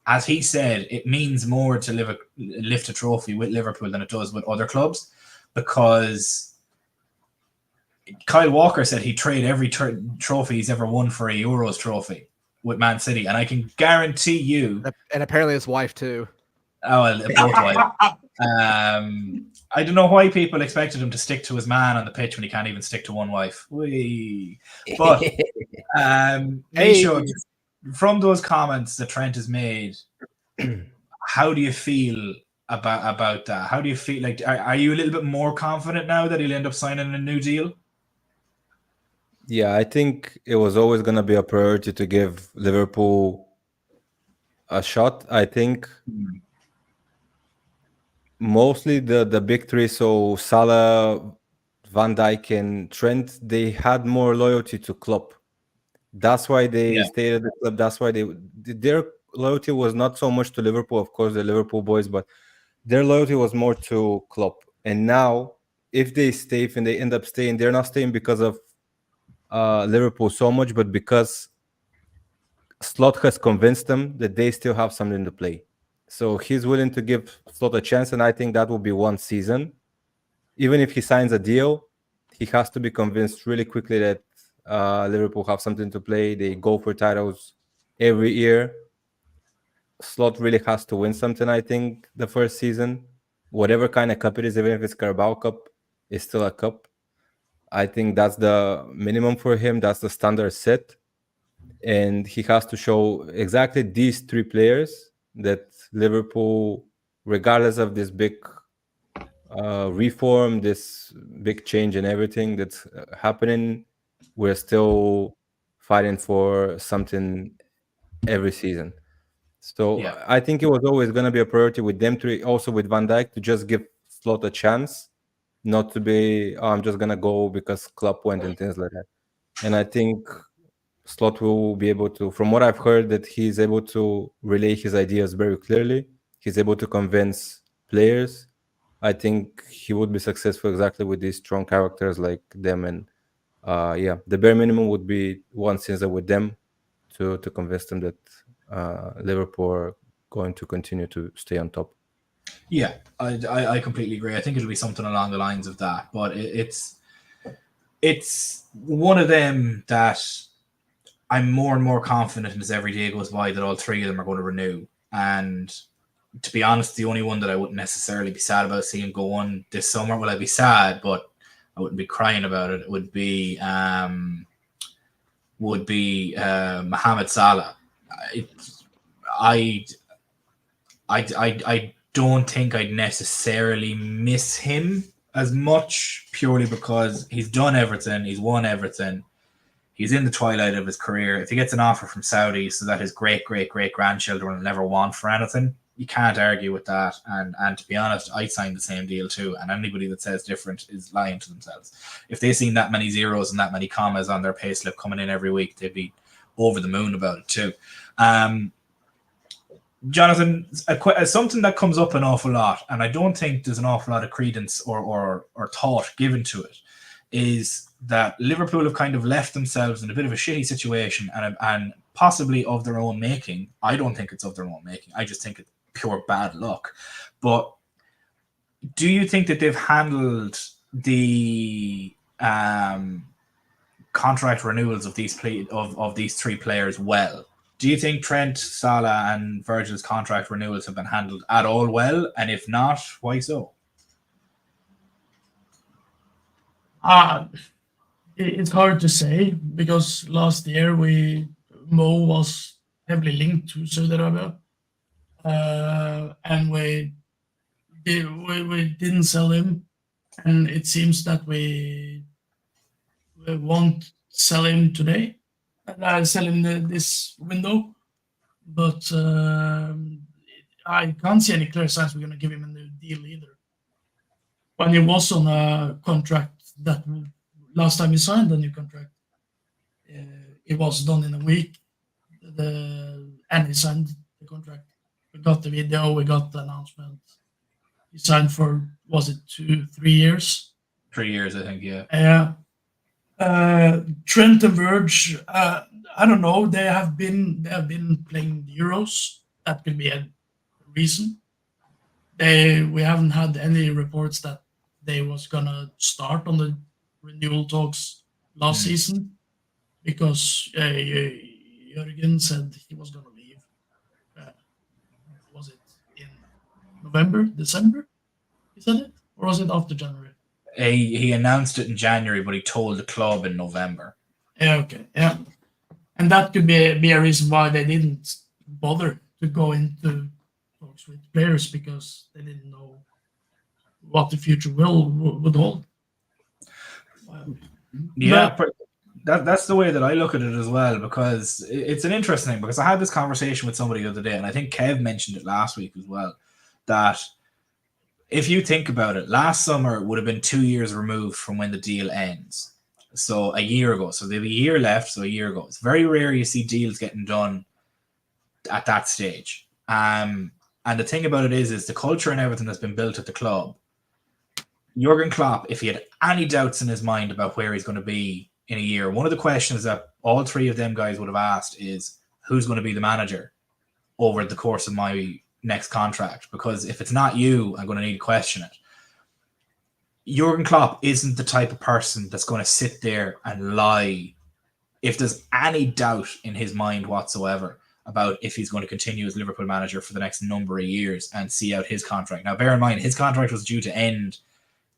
as he said, it means more to lift a trophy with Liverpool than it does with other clubs, because Kyle Walker said he'd trade every trophy he's ever won for a Euros trophy with Man City, and I can guarantee you...
And apparently his wife too.
Oh, well, both wives. I don't know why people expected him to stick to his man on the pitch when he can't even stick to one wife. Whee. But from those comments that Trent has made, how do you feel about that? How do you feel? Like, are you a little bit more confident now that he'll end up signing a new deal?
Yeah, I think it was always going to be a priority to give Liverpool a shot. I think mostly the big three, so Salah, Van Dijk, and Trent, they had more loyalty to Klopp. That's why they stayed at the club. That's why their loyalty was not so much to Liverpool. Of course, the Liverpool boys, but their loyalty was more to Klopp. And now, if they stay, and they end up staying, they're not staying because of Liverpool so much, but because Slot has convinced them that they still have something to play. So he's willing to give Slot a chance, and I think that will be one season. Even if he signs a deal, he has to be convinced really quickly that Liverpool have something to play. They go for titles every year. Slot really has to win something, I think, the first season. Whatever kind of cup it is, even if it's Carabao Cup, it's still a cup. I think that's the minimum for him. That's the standard set. And he has to show exactly these three players that Liverpool, regardless of this big reform, this big change and everything that's happening, we're still fighting for something every season. So I think it was always going to be a priority with them three, also with Van Dijk, to just give Slot a chance, not to be, I'm just going to go because Klopp went and things like that. And I think Slot will be able to, from what I've heard, that he's able to relay his ideas very clearly. He's able to convince players. I think he would be successful exactly with these strong characters like them. And the bare minimum would be one season with them to convince them that Liverpool are going to continue to stay on top.
Yeah, I completely agree. I think it'll be something along the lines of that. But it's one of them that I'm more and more confident as every day goes by that all three of them are going to renew. And to be honest, the only one that I wouldn't necessarily be sad about seeing go on this summer, well, I'd be sad, but I wouldn't be crying about it, would be Mohamed Salah. I don't think I'd necessarily miss him as much, purely because he's done everything, he's won everything, he's in the twilight of his career. If he gets an offer from Saudi so that his great grandchildren will never want for anything, You can't argue with that. And to be honest, I signed the same deal too. And anybody that says different is lying to themselves. If they seen that many zeros and that many commas on their payslip coming in every week, they'd be over the moon about it too. Jonathan, something that comes up an awful lot, and I don't think there's an awful lot of credence or thought given to it, is that Liverpool have kind of left themselves in a bit of a shitty situation and possibly of their own making. I don't think it's of their own making. I just think it's pure bad luck. But do you think that they've handled the contract renewals of these three players well? Do you think Trent, Salah, and Virgil's contract renewals have been handled at all well? And if not, why so?
It's hard to say, because last year Mo was heavily linked to Saudi Arabia, and we didn't sell him, and it seems that we won't sell him today. Sell him this window, but I can't see any clear signs we're going to give him a new deal either. When he was on a contract that last time he signed a new contract, it was done in a week, and he signed the contract. We got the video, we got the announcement. He signed for, was it 2-3 years?
3 years, I think, yeah.
Yeah. Trent and Verge, I don't know. They have been playing the Euros. That could be a reason. We haven't had any reports that they was gonna start on the renewal talks last season, because Jürgen said he was gonna leave. Was it in November, December? He said it, or was it after January?
He announced it in January, but he told the club in November.
Yeah, okay, yeah. And that could be a reason why they didn't bother to go into talks with players, because they didn't know what the future would hold.
Yeah, that's the way that I look at it as well, because it's an interesting thing, because I had this conversation with somebody the other day, and I think Kev mentioned it last week as well, that if you think about it, last summer would have been 2 years removed from when the deal ends. So a year ago. So they have a year left, so a year ago. It's very rare you see deals getting done at that stage. And the thing about it is the culture and everything that's been built at the club. Jurgen Klopp, if he had any doubts in his mind about where he's going to be in a year, one of the questions that all three of them guys would have asked is, who's going to be the manager over the course of my next contract? Because if it's not you, I'm going to need to question it. Jurgen Klopp isn't the type of person that's going to sit there and lie if there's any doubt in his mind whatsoever about if he's going to continue as Liverpool manager for the next number of years and see out his contract. Now, bear in mind, his contract was due to end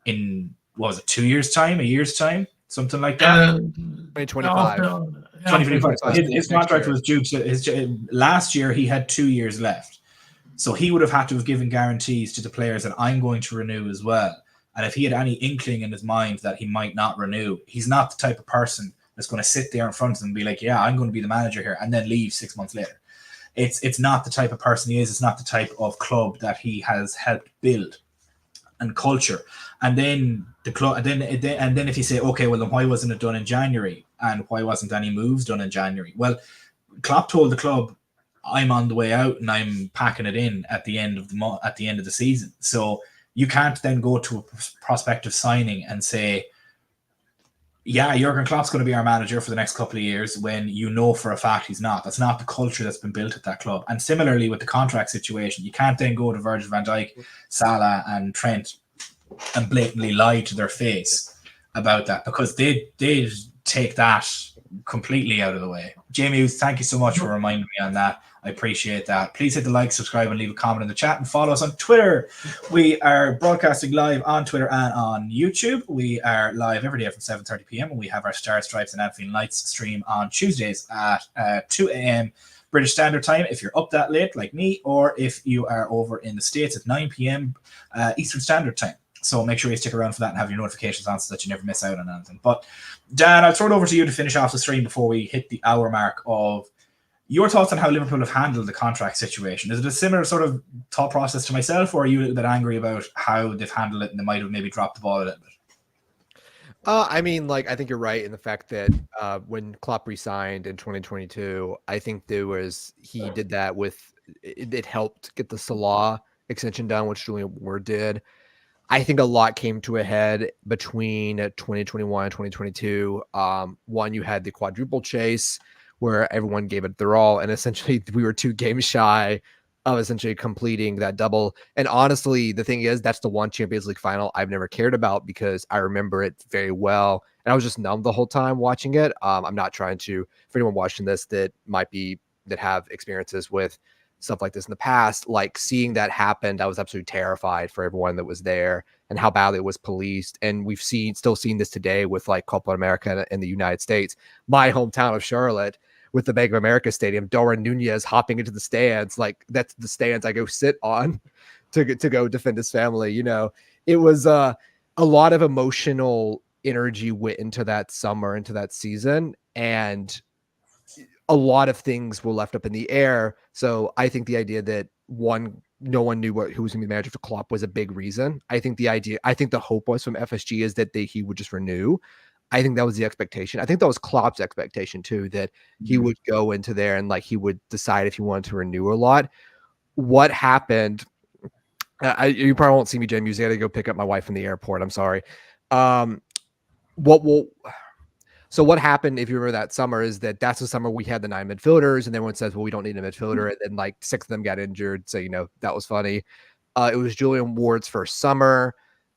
in, what was it, 2 years' time, a year's time, something like that?
2025.
2025. His contract was due to last year. He had 2 years left. So he would have had to have given guarantees to the players that I'm going to renew as well. And if he had any inkling in his mind that he might not renew, he's not the type of person that's going to sit there in front of them and be like, yeah, I'm going to be the manager here, and then leave 6 months later. It's not the type of person he is. It's not the type of club that he has helped build and culture. And then the club, and then if you say, okay, well, then why wasn't it done in January? And why wasn't any moves done in January? Well, Klopp told the club, I'm on the way out and I'm packing it in at the end of the season. So you can't then go to a prospective signing and say, yeah, Jurgen Klopp's going to be our manager for the next couple of years, when you know for a fact he's not. That's not the culture that's been built at that club. And similarly with the contract situation, you can't then go to Virgil van Dijk, Salah and Trent and blatantly lie to their face about that, because they take that completely out of the way. Jamie, thank you so much for reminding me on that. I appreciate that. Please hit the like, subscribe, and leave a comment in the chat, and follow us on Twitter. We are broadcasting live on Twitter and on YouTube. We are live every day from 7:30 p.m. and we have our Star Stripes and Anfield Lights stream on Tuesdays at 2 a.m. British Standard Time if you're up that late like me, or if you are over in the States at 9 p.m. Eastern Standard Time. So make sure you stick around for that and have your notifications on so that you never miss out on anything. But Dan, I'll throw it over to you to finish off the stream before we hit the hour mark of your thoughts on how Liverpool have handled the contract situation? Is it a similar sort of thought process to myself, or are you a little bit angry about how they've handled it and they might have maybe dropped the ball a little bit?
I mean, like, I think you're right in the fact that when Klopp resigned in 2022, I think he did that it helped get the Salah extension done, which Julian Ward did. I think a lot came to a head between 2021 and 2022. One, you had the quadruple chase where everyone gave it their all, and essentially we were 2 games shy of essentially completing that double. And honestly, the thing is, that's the one Champions League final I've never cared about because I remember it very well. And I was just numb the whole time watching it. I'm not trying to, for anyone watching this that have experiences with stuff like this in the past, like seeing that happen, I was absolutely terrified for everyone that was there and how badly it was policed. And we've still seen this today with like Copa America in the United States, my hometown of Charlotte, with the Bank of America Stadium, Darwin Nunez hopping into the stands. Like that's the stands I go sit on to go defend his family. You know, it was a lot of emotional energy went into that summer, into that season. And a lot of things were left up in the air. So I think the idea that no one knew who was going to be the manager for Klopp was a big reason. I think the hope was from FSG is that he would just renew. I think that was the expectation. I think that was Klopp's expectation too, that he would go into there and like he would decide if he wanted to renew or not. What happened? You probably won't see me, Jim. Usually I got to go pick up my wife from the airport. I'm sorry. So what happened, if you remember that summer, is that's the summer we had the 9 midfielders, and everyone says, well, we don't need a midfielder. And then like 6 of them got injured. So, that was funny. It was Julian Ward's first summer.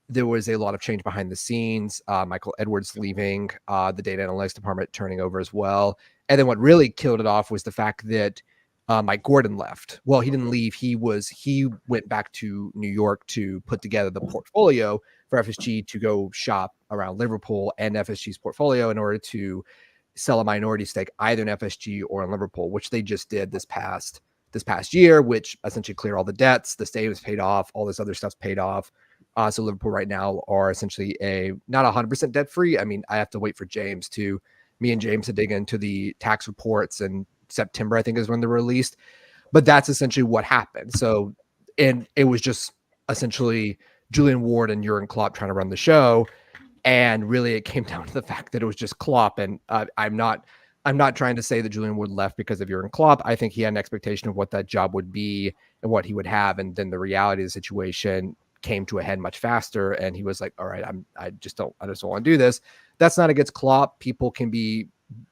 There was a lot of change behind the scenes. Michael Edwards leaving, the data analytics department turning over as well. And then what really killed it off was the fact that Mike Gordon left. Well, he didn't leave. He went back to New York to put together the portfolio for FSG to go shop around Liverpool and FSG's portfolio in order to sell a minority stake either in FSG or in Liverpool, which they just did this past year, which essentially cleared all the debts. The stadium's paid off. All this other stuff's paid off. So Liverpool right now are essentially not 100% debt free. I mean, I have to wait for me and James to dig into the tax reports, and September, I think, is when they're released. But that's essentially what happened. So, and it was just essentially Julian Ward and Jurgen Klopp trying to run the show. And really it came down to the fact that it was just Klopp. And I'm not trying to say that Julian Ward left because of Jurgen Klopp. I think he had an expectation of what that job would be and what he would have. And then the reality of the situation came to a head much faster. And he was like, all right, I just don't want to do this. That's not against Klopp. People can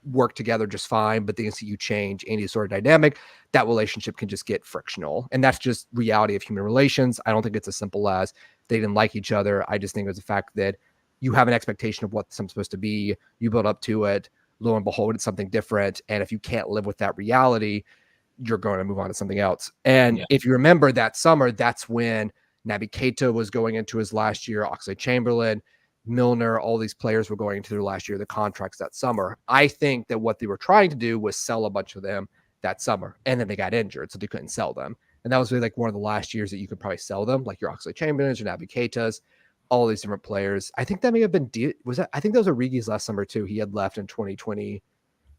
work together just fine, but the instant you change any sort of dynamic, that relationship can just get frictional. And that's just reality of human relations. I don't think it's as simple as they didn't like each other. I just think it was the fact that you have an expectation of what something's supposed to be. You build up to it. Lo and behold, it's something different. And if you can't live with that reality, you're going to move on to something else. And if you remember that summer, that's when Naby Keita was going into his last year, Oxlade-Chamberlain, Milner, all these players were going into their last year of the contracts that summer. I think that what they were trying to do was sell a bunch of them that summer, and then they got injured, so they couldn't sell them. And that was really like one of the last years that you could probably sell them, like your Oxlade-Chamberlains or Naby Keitas, all these different players. I think that may have been I think that was Origi's last summer too. He had left in 2020,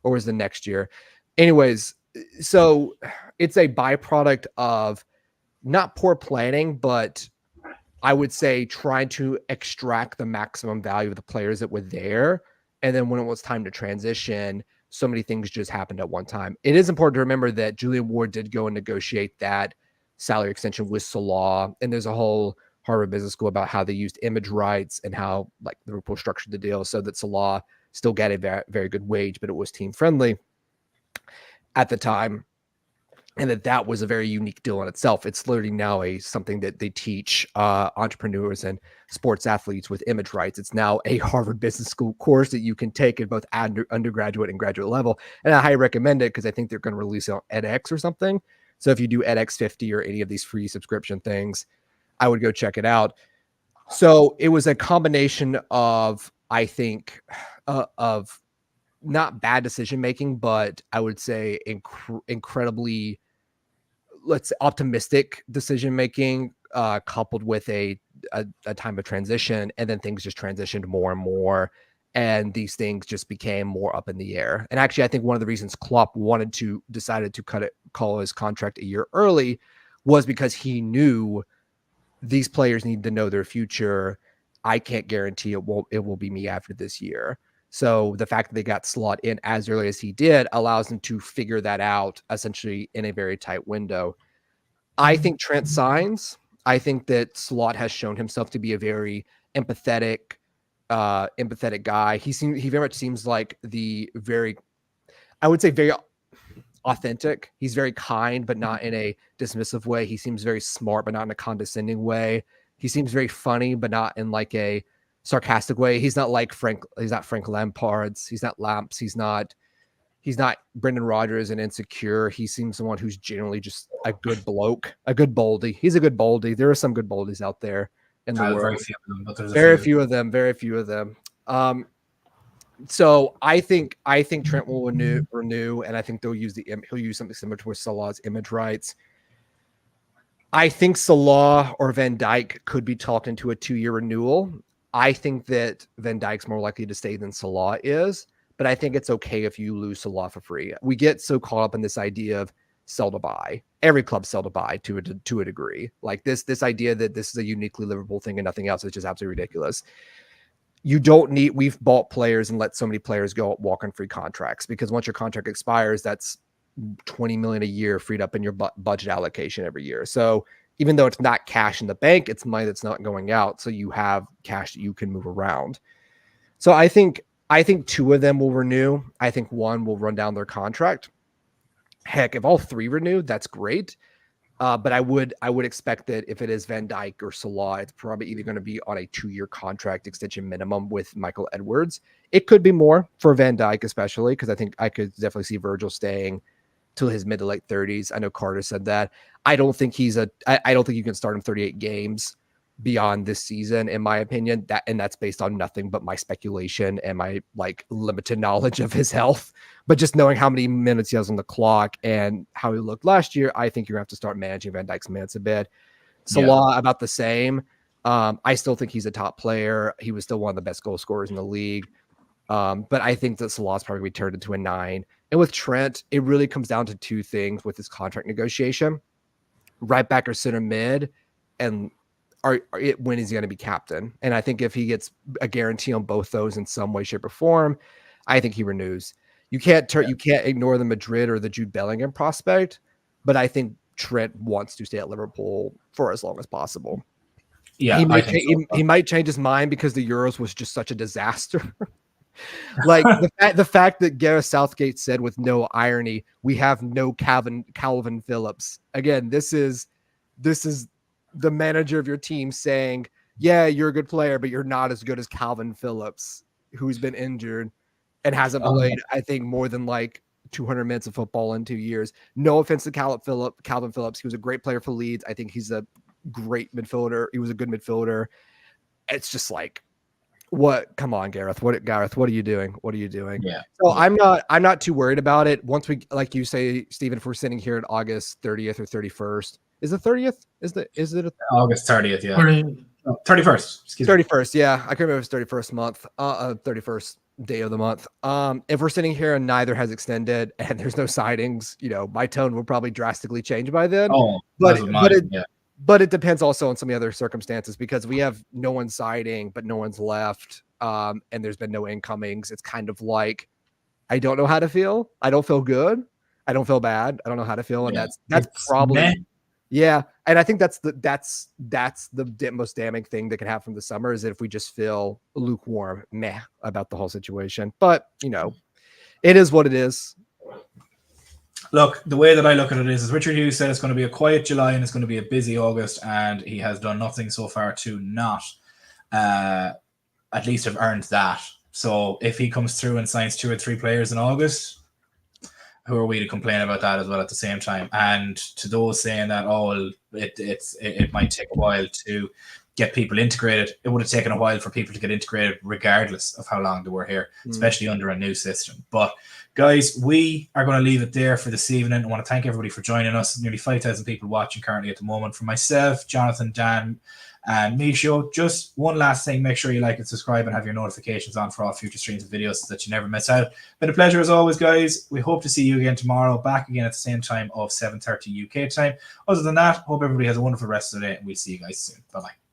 or was the next year. Anyways, so it's a byproduct of not poor planning, but I would say trying to extract the maximum value of the players that were there. And then when it was time to transition, so many things just happened at one time. It is important to remember that Julian Ward did go and negotiate that salary extension with Salah. And there's a whole Harvard Business School about how they used image rights and how like Liverpool structured the deal so that Salah still got a very, very good wage, but it was team friendly at the time. And that was a very unique deal in itself. It's literally now something that they teach entrepreneurs and sports athletes with image rights. It's now a Harvard Business School course that you can take at both undergraduate and graduate level. And I highly recommend it because I think they're going to release it on edX or something. So if you do edX 50 or any of these free subscription things, I would go check it out. So it was a combination of, I think, of not bad decision making, but I would say incredibly, let's say, optimistic decision making, coupled with a time of transition, and then things just transitioned more and more. and these things just became more up in the air. And actually, I think one of the reasons Klopp decided to call his contract a year early was because he knew these players need to know their future. I can't guarantee it will be me after this year. So the fact that they got Slot in as early as he did allows them to figure that out essentially in a very tight window. I think Trent signs. I think that Slot has shown himself to be a very empathetic guy. He very much seems like very authentic. He's very kind, but not in a dismissive way. He seems very smart, but not in a condescending way. He seems very funny, but not in like a sarcastic way. He's not like Frank. He's not Frank Lampard's. He's not Lamps. He's not Brendan Rodgers and Insecure. He seems someone who's generally just a good bloke, a good boldy. He's a good boldy. There are some good boldies out there in the world.
Very few of them, but there's
very few of them. Very few of them. So I think Trent will renew, and I think he'll use something similar to Salah's image rights. I think Salah or Van Dijk could be talked into a 2-year renewal. I think that Van Dijk's more likely to stay than Salah is, but I think it's okay if you lose Salah for free. We get so caught up in this idea of sell to buy. Every club sell to buy to a degree. Like this idea that this is a uniquely Liverpool thing and nothing else is just absolutely ridiculous. We've bought players and let so many players go walk on free contracts, because once your contract expires, that's 20 million a year freed up in your budget allocation every year. So even though it's not cash in the bank, it's money that's not going out. So you have cash that you can move around. So I think 2 of them will renew. I think 1 will run down their contract. Heck, if all 3 renew, that's great. But I would expect that if it is Van Dijk or Salah, it's probably either going to be on a 2-year contract extension minimum with Michael Edwards. It could be more for Van Dijk, especially because I think I could definitely see Virgil staying till his mid to late 30s. I know Carter said that. I don't think I don't think you can start him 38 games beyond this season, in my opinion. That's based on nothing but my speculation and my limited knowledge of his health. But just knowing how many minutes he has on the clock and how he looked last year, I think you're gonna have to start managing Van Dijk's minutes a bit. Salah, about the same. I still think he's a top player. He was still one of the best goal scorers in the league. But I think that Salah's probably going to be turned into a 9. And with Trent, it really comes down to 2 things with his contract negotiation: right back or center mid, and when is he going to be captain? And I think if he gets a guarantee on both those in some way, shape, or form, I think he renews. You can't ignore the Madrid or the Jude Bellingham prospect, but I think Trent wants to stay at Liverpool for as long as possible.
Yeah,
he might change his mind because the Euros was just such a disaster. The fact that Gareth Southgate said with no irony, "We have no Calvin Phillips." Again, this is the manager of your team saying, "Yeah, you're a good player, but you're not as good as Calvin Phillips, who's been injured and hasn't played, I think, more than 200 minutes of football in 2 years." No offense to Calvin Phillips. He was a great player for Leeds. I think he's a great midfielder. He was a good midfielder. It's just what? Come on, Gareth. What are you doing?
Yeah.
So I'm not too worried about it. Once we, like you say, Stephen, if we're sitting here at August 30th or 31st, is the 30th? Is it
August 30th? Yeah. 31st. Excuse
31st. Yeah, I can remember it's 31st month. 31st day of the month. If we're sitting here and neither has extended and there's no sightings, my tone will probably drastically change by then. But it depends also on some of the other circumstances, because we have no one siding, but no one's left. And there's been no incomings. It's kind of like, I don't know how to feel. I don't feel good. I don't feel bad. I don't know how to feel. And that's probably, yeah. And I think that's the most damning thing that can happen from the summer, is that if we just feel lukewarm, about the whole situation. But, it is what it is.
Look, the way that I look at it is, as Richard Hughes said, it's going to be a quiet July and it's going to be a busy August, and he has done nothing so far to not at least have earned that. So if he comes through and signs 2 or 3 players in August, who are we to complain about that as well at the same time? And to those saying that, it might take a while to get people integrated, it would have taken a while for people to get integrated regardless of how long they were here, especially under a new system. But guys, we are going to leave it there for this evening. I want to thank everybody for joining us. Nearly 5,000 people watching currently at the moment. For myself, Jonathan, Dan, And make sure, just one last thing, make sure you like and subscribe and have your notifications on for all future streams and videos so that you never miss out. Been a pleasure as always, guys. We hope to see you again tomorrow, back again at the same time of 7:30 UK time. Other than that, hope everybody has a wonderful rest of the day, and we'll see you guys soon. Bye-bye.